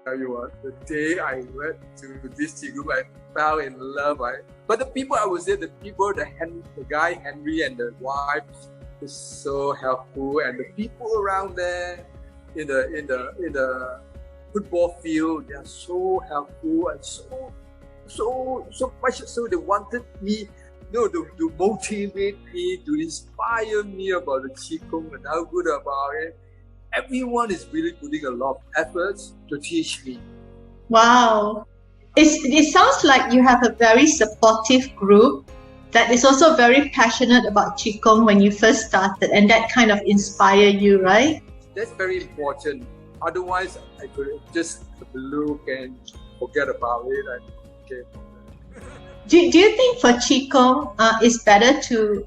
tell you what, the day I went to this Qigong, I fell in love. But the people, I would say, the guy Henry and the wife is so helpful, and the people around there in the football field, they are so helpful and so much so they wanted me, to motivate me, to inspire me about the Qigong and how good about it. Everyone is really putting a lot of efforts to teach me. Wow. It sounds like you have a very supportive group that is also very passionate about Qigong when you first started, and that kind of inspired you, right? That's very important. Otherwise, I could just look and forget about it. Do you think for Qigong, it's better to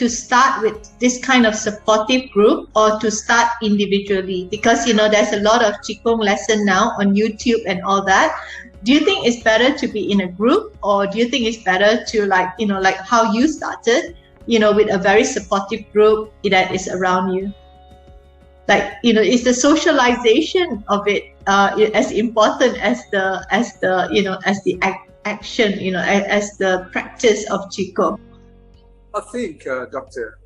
start with this kind of supportive group or to start individually? Because, there's a lot of Qigong lesson now on YouTube and all that. Do you think it's better to be in a group, or do you think it's better to like how you started, with a very supportive group that is around you? Is the socialization of it as important as the action, as the practice of Qigong? I think, Doctor,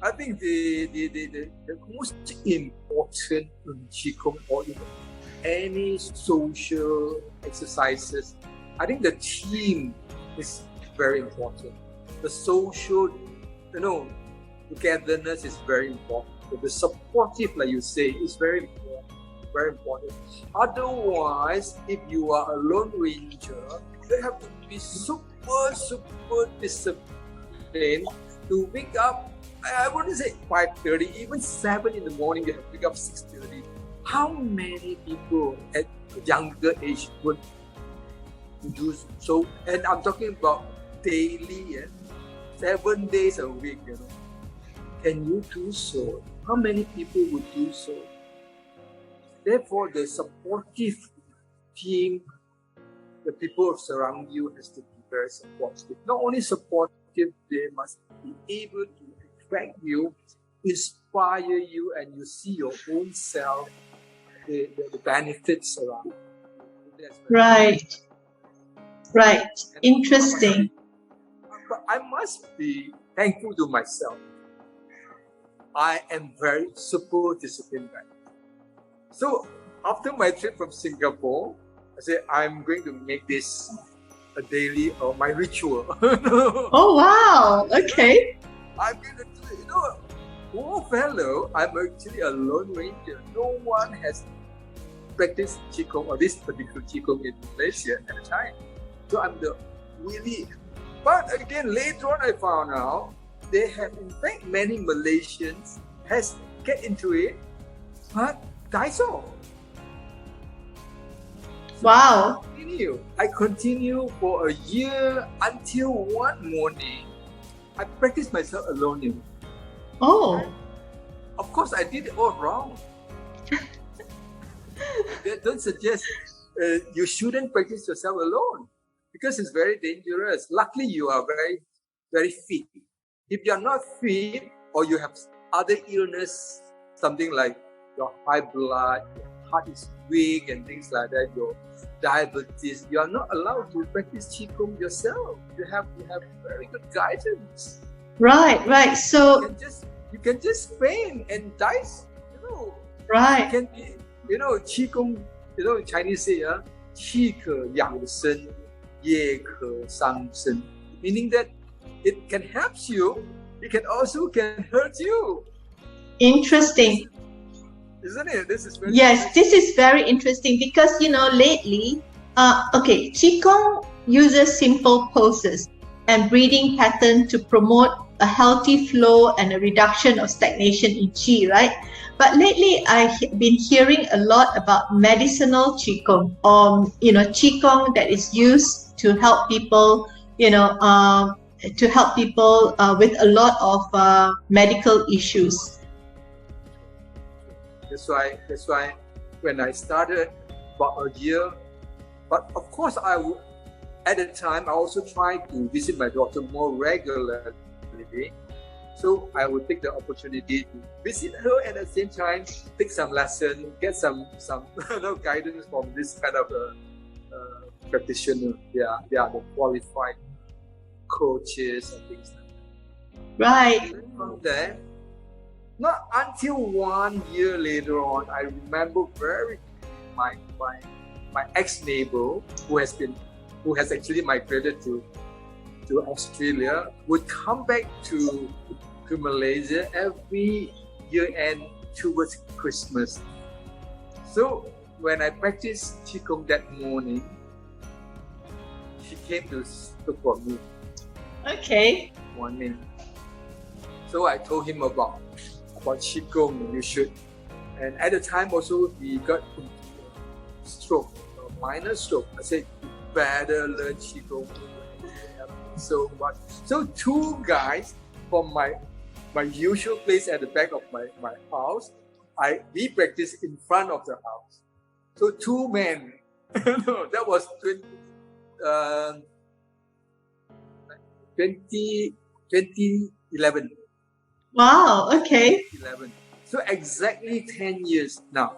the most important in Qigong or in any social exercises, I think the team is very important. The social, togetherness is very important. The supportive, like you say, is very important. Very important. Otherwise, if you are a lone ranger, you have to be super disciplined to wake up. I wouldn't say 5:30, even 7 in the morning. You have to wake up 6:30. How many people at a younger age would do so? And I'm talking about daily, 7 days a week. Can you do so? How many people would do so? Therefore, the supportive team, the people surround you, has to be very supportive. Not only supportive, they must be able to attract you, inspire you, and you see your own self, the benefits around. Right. Interesting. But I must be thankful to myself. I am very super disciplined guy. So after my trip from Singapore, I said I'm going to make this a daily or my ritual. Oh wow! Okay. I'm going to do it. Poor fellow, I'm actually a lone ranger. No one has practiced Qigong or this particular Qigong in Malaysia at the time. So I'm the really. But again, later on, I found out they have, in fact, many Malaysians has get into it, but dies off. Wow. I continue for a year until one morning, I practiced myself alone. Oh. Of course, I did it all wrong. They don't suggest you shouldn't practice yourself alone because it's very dangerous. Luckily, you are very, very fit. If you are not fit or you have other illness, something like your high blood, your heart is weak and things like that, your diabetes, you are not allowed to practice Qigong yourself. You have very good guidance. Right. So you can just faint and die. Right. You can be, Qigong, Chinese say, 气可养生，也可伤身, meaning that it can help you, it can also hurt you. Interesting. Isn't it? This is very interesting because, lately, Qigong uses simple poses and breathing pattern to promote a healthy flow and a reduction of stagnation in Qi, right? But lately, I've been hearing a lot about medicinal Qigong, Qigong that is used to help people, with a lot of medical issues. That's why when I started about a year, but of course at the time I also tried to visit my doctor more regularly. So I would take the opportunity to visit her at the same time, take some lesson, get some guidance from this kind of practitioner. They are the qualified coaches and things like that. Right. And then from there, not until 1 year later on, I remember very my ex-neighbor who has actually migrated to Australia would come back to Malaysia every year end towards Christmas. So when I practiced Qigong that morning, she came to look for me. Okay. Morning. So I told him about Qigong, you should. And at the time also, he got into a stroke, a minor stroke. I said, you better learn Qigong. So much. So two guys from my usual place at the back of my house, we practiced in front of the house. So two men. That was 2011. Wow. Okay. 11. So exactly 10 years now.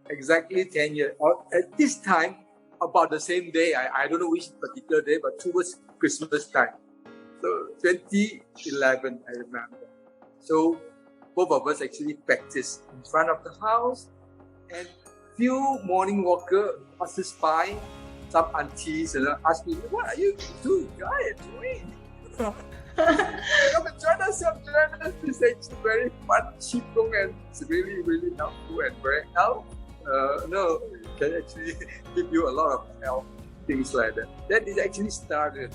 Exactly 10 years. At this time, about the same day, I don't know which particular day, but towards Christmas time. So 2011, I remember. So both of us actually practiced in front of the house, and few morning walker passes by, some aunties, ask me, "What are you two guys doing?" Come and join us. It's actually very fun Qigong, and it's really, really helpful and very can actually give you a lot of help, things like that. That is actually started,